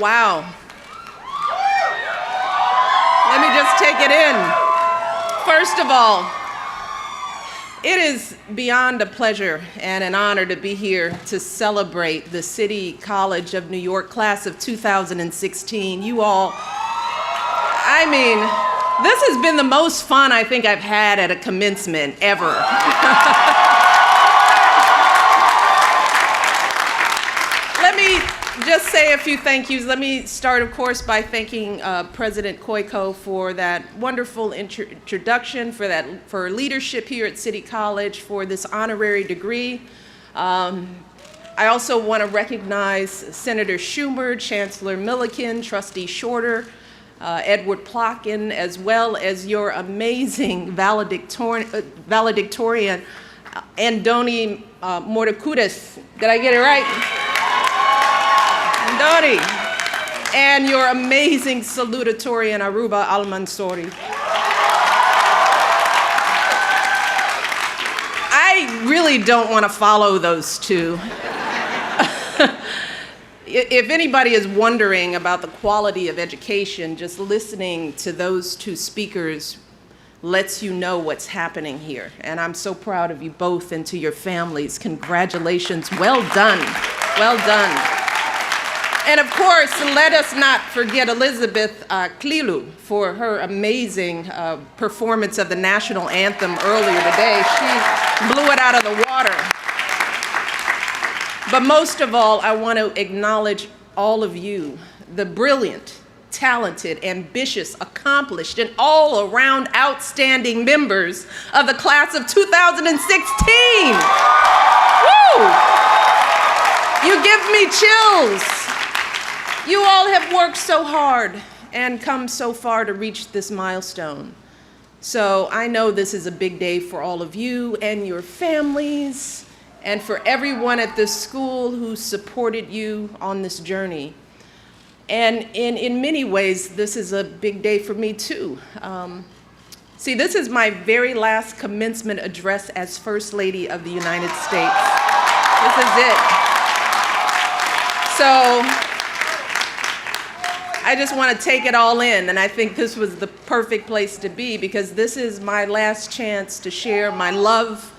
Wow. Let me just take it in. First of all, it is beyond a pleasure and an honor to be here to celebrate the City College of New York class of 2016. You all, this has been the most fun I think I've had at a commencement ever. Let me just say a few thank yous. Let me start, of course, by thanking President Koiko for that wonderful introduction, for leadership here at City College, for this honorary degree. I also want to recognize Senator Schumer, Chancellor Milliken, Trustee Shorter, Edward Plotkin, as well as your amazing valedictorian, Andoni Mortakudis. Did I get it right? Andoni. And your amazing salutatorian, Aruba Al-Mansouri. I really don't want to follow those two. If anybody is wondering about the quality of education, just listening to those two speakers lets you know what's happening here. And I'm so proud of you both and to your families. Congratulations. Well done. Well done. And of course, let us not forget Elizabeth Klilu for her amazing performance of the national anthem earlier today. She blew it out of the water. But most of all, I want to acknowledge all of you, the brilliant, talented, ambitious, accomplished, and all-around outstanding members of the class of 2016. Woo! You give me chills. You all have worked so hard and come so far to reach this milestone. So I know this is a big day for all of you and your families, and for everyone at this school who supported you on this journey. And in many ways, this is a big day for me too. See, this is my very last commencement address as First Lady of the United States. This is it. So I just want to take it all in, and I think this was the perfect place to be, because this is my last chance to share my love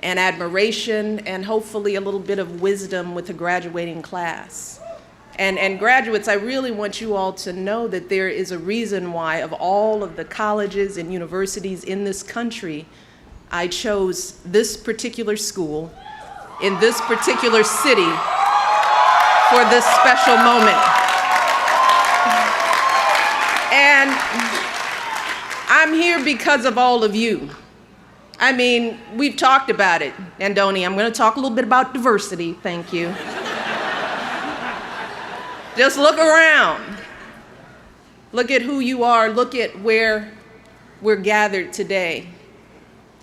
and admiration and hopefully a little bit of wisdom with the graduating class. And graduates, I really want you all to know that there is a reason why, of all of the colleges and universities in this country, I chose this particular school in this particular city for this special moment. And I'm here because of all of you. I mean, we've talked about it, Andoni. I'm going to talk a little bit about diversity. Thank you. Just look around. Look at who you are. Look at where we're gathered today.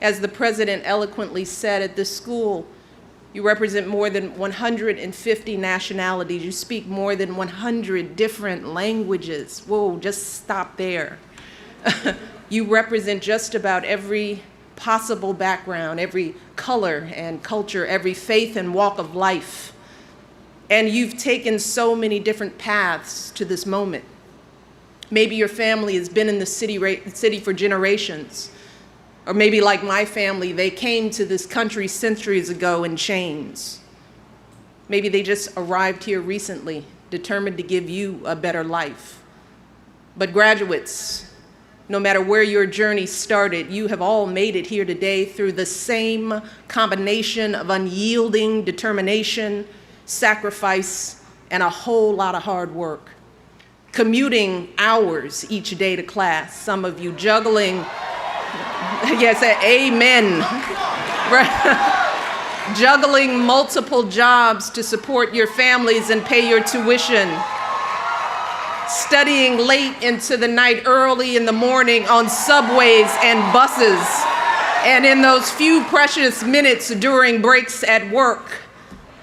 As the president eloquently said, at this school, you represent more than 150 nationalities. You speak more than 100 different languages. Whoa, just stop there. You represent just about every possible background, every color and culture, every faith and walk of life. And you've taken so many different paths to this moment. Maybe your family has been in the city for generations. Or maybe like my family, they came to this country centuries ago in chains. Maybe they just arrived here recently, determined to give you a better life. But graduates, no matter where your journey started, you have all made it here today through the same combination of unyielding determination, sacrifice, and a whole lot of hard work. Commuting hours each day to class, some of you juggling, yes, amen. Juggling multiple jobs to support your families and pay your tuition. Studying late into the night, early in the morning on subways and buses, and in those few precious minutes during breaks at work.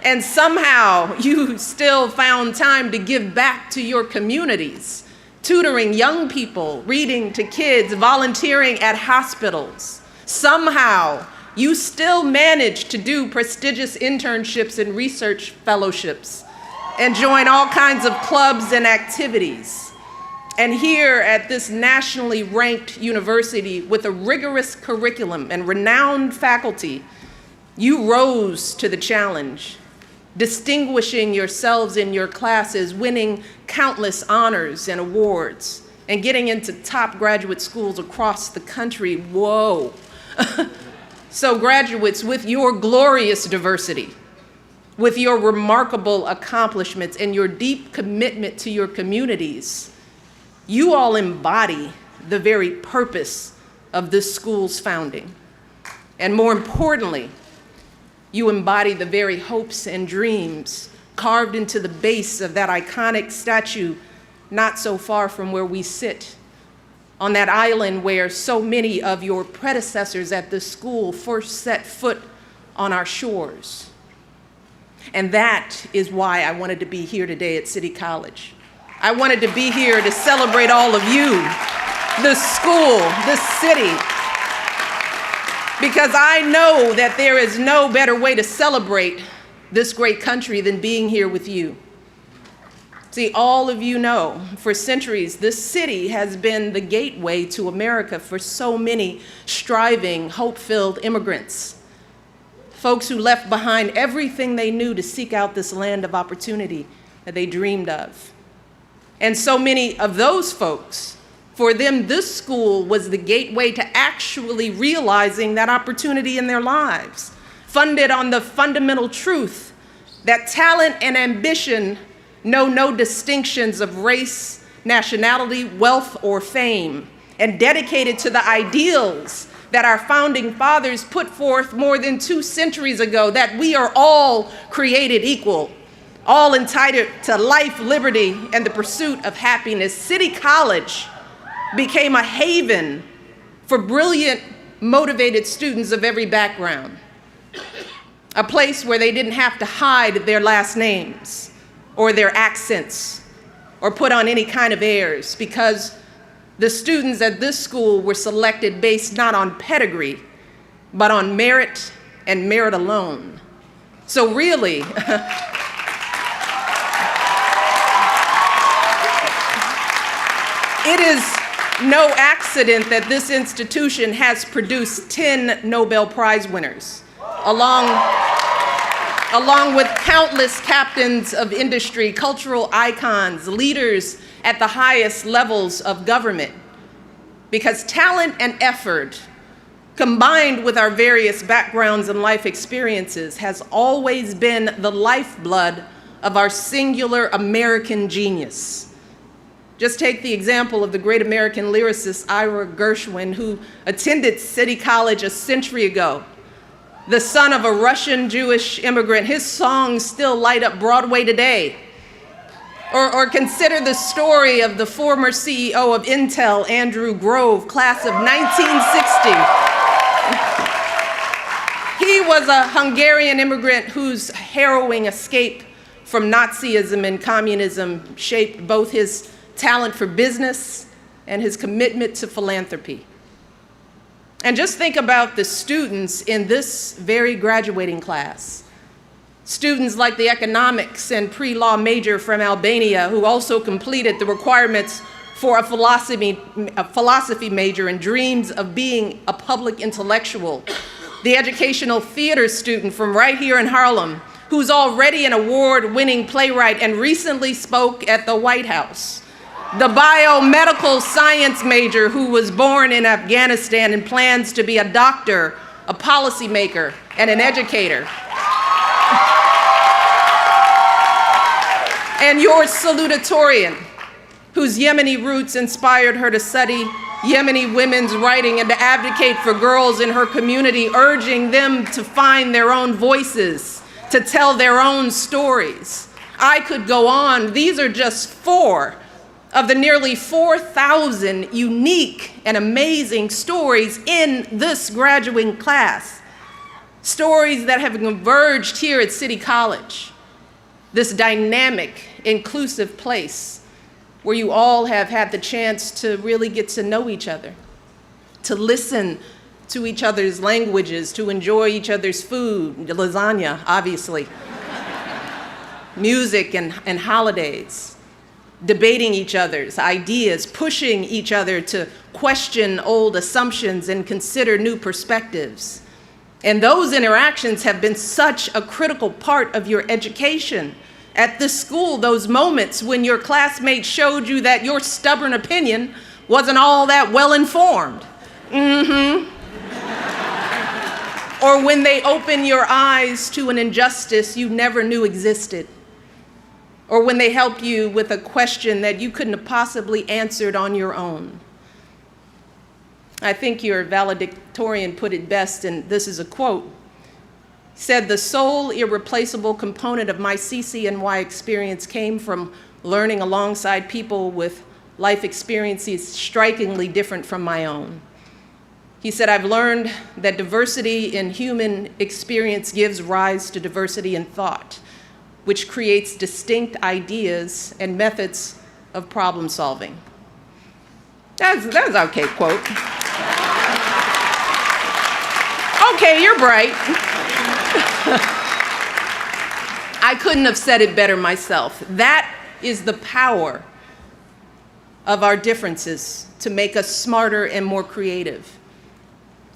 And somehow you still found time to give back to your communities, tutoring young people, reading to kids, volunteering at hospitals. Somehow you still managed to do prestigious internships and research fellowships. and join all kinds of clubs and activities. And here at this nationally ranked university with a rigorous curriculum and renowned faculty, you rose to the challenge, distinguishing yourselves in your classes, winning countless honors and awards, and getting into top graduate schools across the country. Whoa. So graduates, with your glorious diversity, with your remarkable accomplishments and your deep commitment to your communities, you all embody the very purpose of this school's founding. And more importantly, you embody the very hopes and dreams carved into the base of that iconic statue not so far from where we sit, on that island where so many of your predecessors at this school first set foot on our shores. And that is why I wanted to be here today at City College. I wanted to be here to celebrate all of you, the school, the city, because I know that there is no better way to celebrate this great country than being here with you. See, all of you know, for centuries, this city has been the gateway to America for so many striving, hope-filled immigrants, folks who left behind everything they knew to seek out this land of opportunity that they dreamed of. And so many of those folks, for them, this school was the gateway to actually realizing that opportunity in their lives, funded on the fundamental truth that talent and ambition know no distinctions of race, nationality, wealth, or fame, and dedicated to the ideals that our founding fathers put forth more than 2 centuries ago, that we are all created equal, all entitled to life, liberty, and the pursuit of happiness. City College became a haven for brilliant, motivated students of every background, a place where they didn't have to hide their last names or their accents or put on any kind of airs, because the students at this school were selected based not on pedigree, but on merit and merit alone. So really, it is no accident that this institution has produced 10 Nobel Prize winners, along with countless captains of industry, cultural icons, leaders at the highest levels of government. Because talent and effort, combined with our various backgrounds and life experiences, has always been the lifeblood of our singular American genius. Just take the example of the great American lyricist Ira Gershwin, who attended City College a century ago. The son of a Russian Jewish immigrant, his songs still light up Broadway today. Or consider the story of the former CEO of Intel, Andrew Grove, class of 1960. He was a Hungarian immigrant whose harrowing escape from Nazism and communism shaped both his talent for business and his commitment to philanthropy. And just think about the students in this very graduating class. Students like the economics and pre-law major from Albania, who also completed the requirements for a philosophy major and dreams of being a public intellectual. The educational theater student from right here in Harlem, who's already an award-winning playwright and recently spoke at the White House. The biomedical science major who was born in Afghanistan and plans to be a doctor, a policymaker, and an educator. And your salutatorian, whose Yemeni roots inspired her to study Yemeni women's writing and to advocate for girls in her community, urging them to find their own voices, to tell their own stories. I could go on. These are just 4 of the nearly 4,000 unique and amazing stories in this graduating class. Stories that have converged here at City College, this dynamic, inclusive place where you all have had the chance to really get to know each other, to listen to each other's languages, to enjoy each other's food, lasagna, obviously. music and holidays, debating each other's ideas, pushing each other to question old assumptions and consider new perspectives. And those interactions have been such a critical part of your education. At this school, those moments when your classmates showed you that your stubborn opinion wasn't all that well informed. Or when they open your eyes to an injustice you never knew existed. Or when they help you with a question that you couldn't have possibly answered on your own. I think your valedictorian put it best, and this is a quote. He said, "The sole irreplaceable component of my CCNY experience came from learning alongside people with life experiences strikingly different from my own." He said, "I've learned that diversity in human experience gives rise to diversity in thought, which creates distinct ideas and methods of problem solving." That's an okay quote. Okay, you're bright. I couldn't have said it better myself. That is the power of our differences to make us smarter and more creative.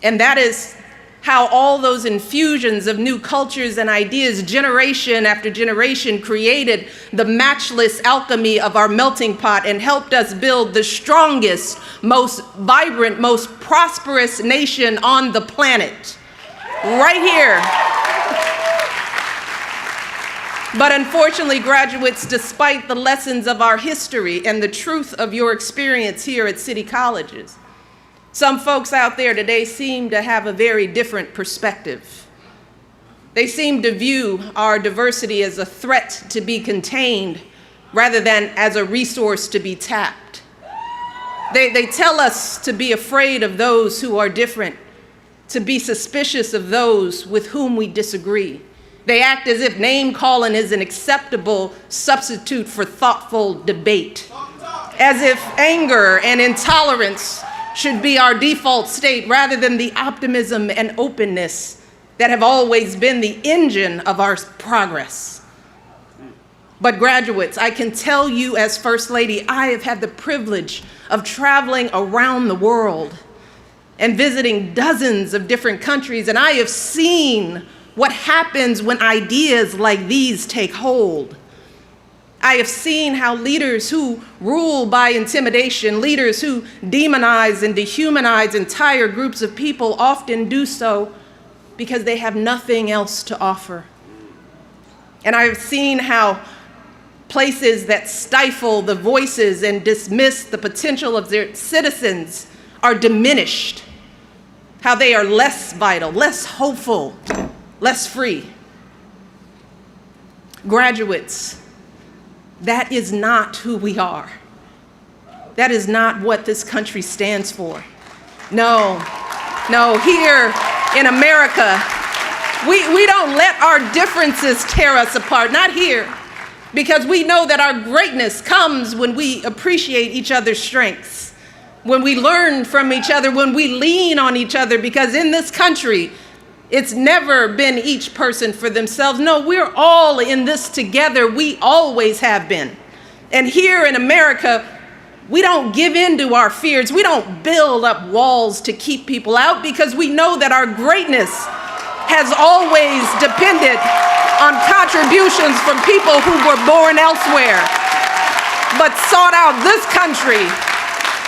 And that is how all those infusions of new cultures and ideas, generation after generation, created the matchless alchemy of our melting pot and helped us build the strongest, most vibrant, most prosperous nation on the planet. Right here. But unfortunately, graduates, despite the lessons of our history and the truth of your experience here at City Colleges, some folks out there today seem to have a very different perspective. They seem to view our diversity as a threat to be contained rather than as a resource to be tapped. They tell us to be afraid of those who are different, to be suspicious of those with whom we disagree. They act as if name-calling is an acceptable substitute for thoughtful debate, as if anger and intolerance should be our default state rather than the optimism and openness that have always been the engine of our progress. But graduates, I can tell you as First Lady, I have had the privilege of traveling around the world and visiting dozens of different countries, and I have seen what happens when ideas like these take hold. I have seen how leaders who rule by intimidation, leaders who demonize and dehumanize entire groups of people often do so because they have nothing else to offer. And I have seen how places that stifle the voices and dismiss the potential of their citizens are diminished, how they are less vital, less hopeful, less free. Graduates, that is not who we are. That is not what this country stands for. No, here in America, we don't let our differences tear us apart, not here, because we know that our greatness comes when we appreciate each other's strengths, when we learn from each other, when we lean on each other, because in this country, it's never been each person for themselves. No, we're all in this together. We always have been. And here in America, we don't give in to our fears. We don't build up walls to keep people out because we know that our greatness has always depended on contributions from people who were born elsewhere, but sought out this country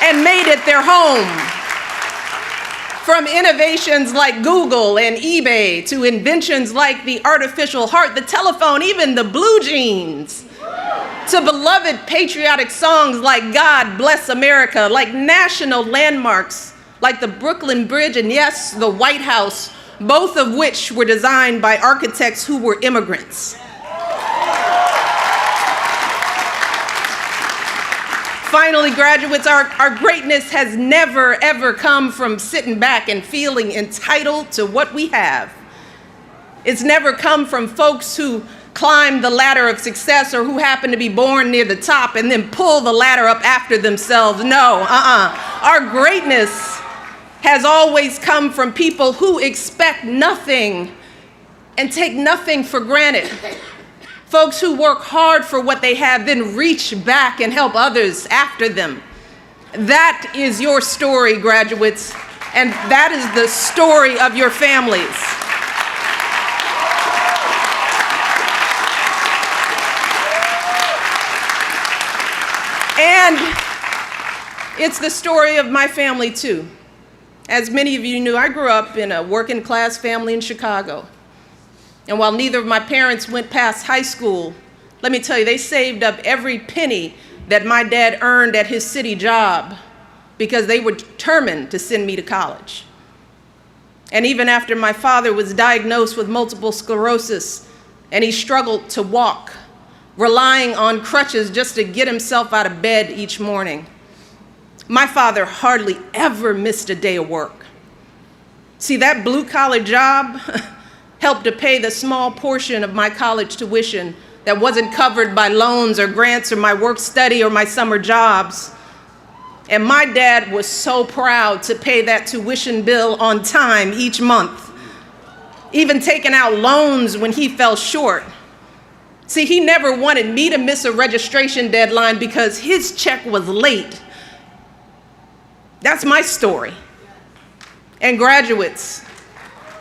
and made it their home. From innovations like Google and eBay to inventions like the artificial heart, the telephone, even the blue jeans, to beloved patriotic songs like God Bless America, like national landmarks like the Brooklyn Bridge and yes, the White House, both of which were designed by architects who were immigrants. Finally, graduates, our greatness has never, ever come from sitting back and feeling entitled to what we have. It's never come from folks who climb the ladder of success or who happen to be born near the top and then pull the ladder up after themselves. No, Our greatness has always come from people who expect nothing and take nothing for granted. Folks who work hard for what they have, then reach back and help others after them. That is your story, graduates, and that is the story of your families. And it's the story of my family, too. As many of you knew, I grew up in a working class family in Chicago. And while neither of my parents went past high school, let me tell you, they saved up every penny that my dad earned at his city job because they were determined to send me to college. And even after my father was diagnosed with multiple sclerosis and he struggled to walk, relying on crutches just to get himself out of bed each morning, my father hardly ever missed a day of work. See, that blue-collar job helped to pay the small portion of my college tuition that wasn't covered by loans or grants or my work study or my summer jobs. And my dad was so proud to pay that tuition bill on time each month, even taking out loans when he fell short. See, he never wanted me to miss a registration deadline because his check was late. That's my story. And graduates,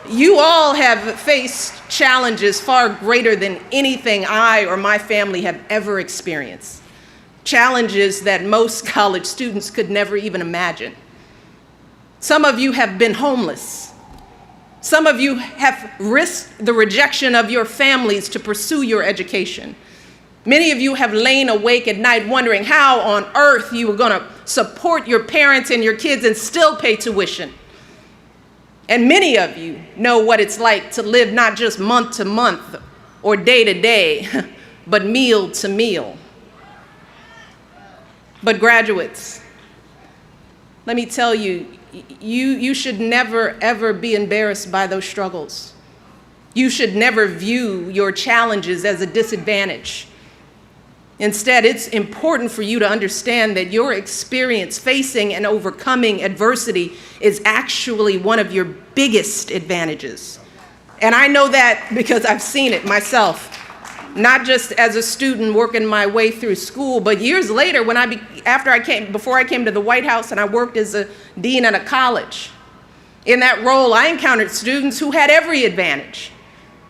you all have faced challenges far greater than anything I or my family have ever experienced. Challenges that most college students could never even imagine. Some of you have been homeless. Some of you have risked the rejection of your families to pursue your education. Many of you have lain awake at night wondering how on earth you were going to support your parents and your kids and still pay tuition. And many of you know what it's like to live not just month to month or day to day, but meal to meal. But graduates, let me tell you, you should never, ever be embarrassed by those struggles. You should never view your challenges as a disadvantage. Instead, it's important for you to understand that your experience facing and overcoming adversity is actually one of your biggest advantages. And I know that because I've seen it myself, not just as a student working my way through school, but years later before I came to the White House and I worked as a dean at a college. In that role, I encountered students who had every advantage.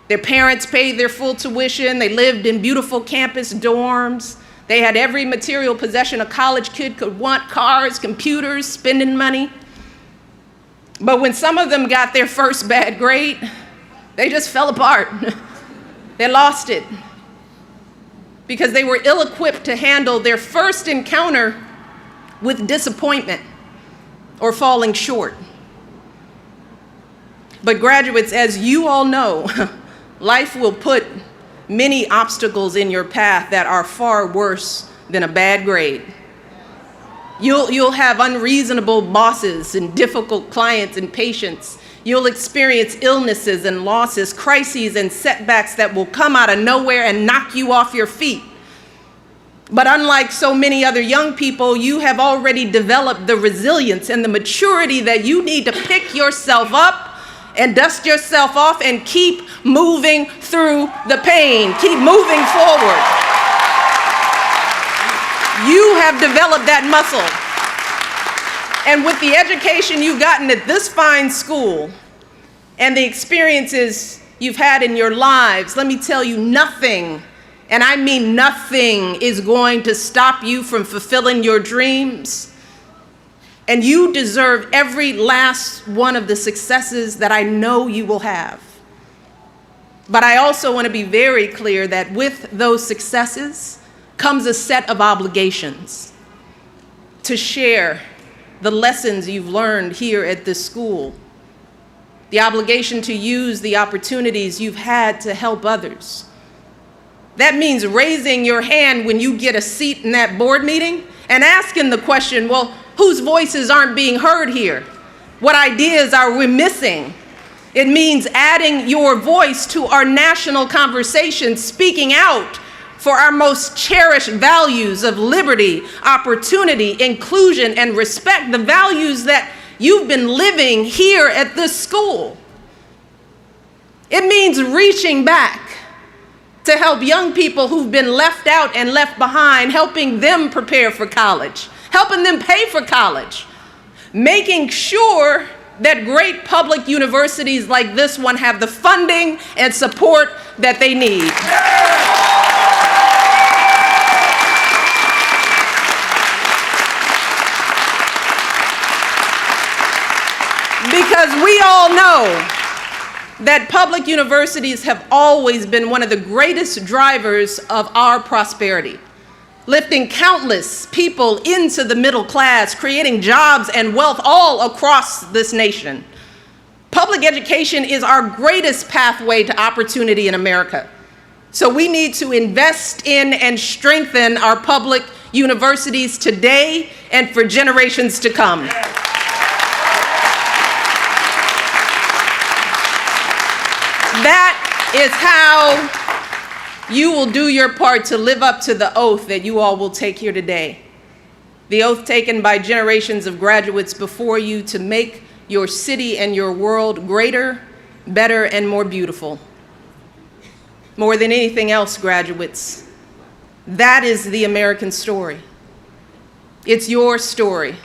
Their parents paid their full tuition. They lived in beautiful campus dorms. They had every material possession a college kid could want: cars, computers, spending money. But when some of them got their first bad grade, they just fell apart. They lost it because they were ill-equipped to handle their first encounter with disappointment or falling short. But graduates, as you all know, life will put many obstacles in your path that are far worse than a bad grade. You'll have unreasonable bosses and difficult clients and patients. You'll experience illnesses and losses, crises and setbacks that will come out of nowhere and knock you off your feet. But unlike so many other young people, you have already developed the resilience and the maturity that you need to pick yourself up and dust yourself off and keep moving through the pain. Keep moving forward. You have developed that muscle. And with the education you've gotten at this fine school and the experiences you've had in your lives, let me tell you, nothing, and I mean nothing, is going to stop you from fulfilling your dreams. And you deserve every last one of the successes that I know you will have. But I also want to be very clear that with those successes comes a set of obligations to share the lessons you've learned here at this school, the obligation to use the opportunities you've had to help others. That means raising your hand when you get a seat in that board meeting and asking the question, well, whose voices aren't being heard here? What ideas are we missing? It means adding your voice to our national conversation, speaking out for our most cherished values of liberty, opportunity, inclusion, and respect, the values that you've been living here at this school. It means reaching back to help young people who've been left out and left behind, helping them prepare for college, helping them pay for college, making sure that great public universities like this one have the funding and support that they need. Because we all know that public universities have always been one of the greatest drivers of our prosperity, lifting countless people into the middle class, creating jobs and wealth all across this nation. Public education is our greatest pathway to opportunity in America. So we need to invest in and strengthen our public universities today and for generations to come. That is how you will do your part to live up to the oath that you all will take here today. The oath taken by generations of graduates before you to make your city and your world greater, better, and more beautiful. More than anything else, graduates, that is the American story. It's your story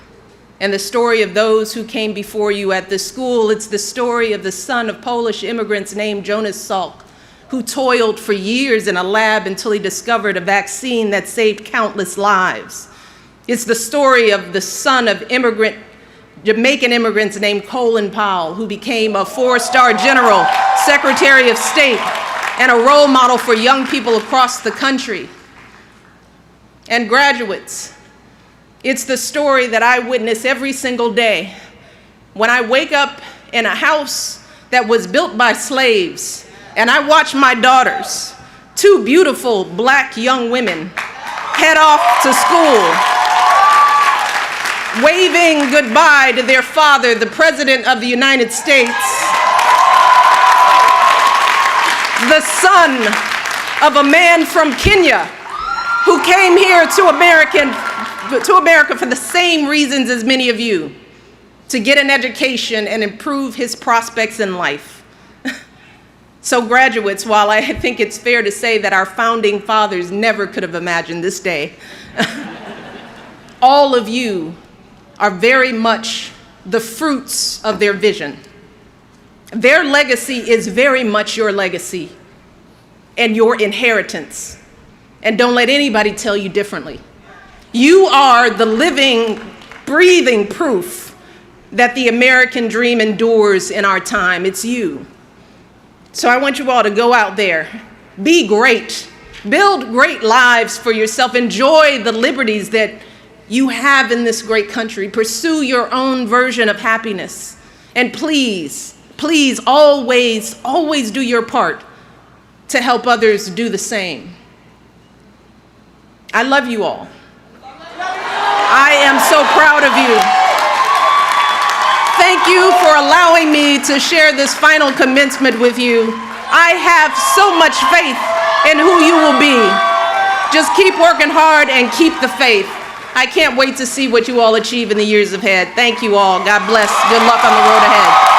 and the story of those who came before you at this school. It's the story of the son of Polish immigrants named Jonas Salk, who toiled for years in a lab until he discovered a vaccine that saved countless lives. It's the story of the son of Jamaican immigrants named Colin Powell, who became a 4-star general, Secretary of State, and a role model for young people across the country. And graduates, it's the story that I witness every single day when I wake up in a house that was built by slaves and I watch my daughters, 2 beautiful black young women, head off to school, waving goodbye to their father, the President of the United States, the son of a man from Kenya who came here to America for the same reasons as many of you, to get an education and improve his prospects in life. So graduates, while I think it's fair to say that our founding fathers never could have imagined this day, all of you are very much the fruits of their vision. Their legacy is very much your legacy and your inheritance. And don't let anybody tell you differently. You are the living, breathing proof that the American dream endures in our time. It's you. So I want you all to go out there, be great, build great lives for yourself, enjoy the liberties that you have in this great country, pursue your own version of happiness, and please, please always, always do your part to help others do the same. I love you all. I am so proud of you. Thank you for allowing me to share this final commencement with you. I have so much faith in who you will be. Just keep working hard and keep the faith. I can't wait to see what you all achieve in the years ahead. Thank you all. God bless. Good luck on the road ahead.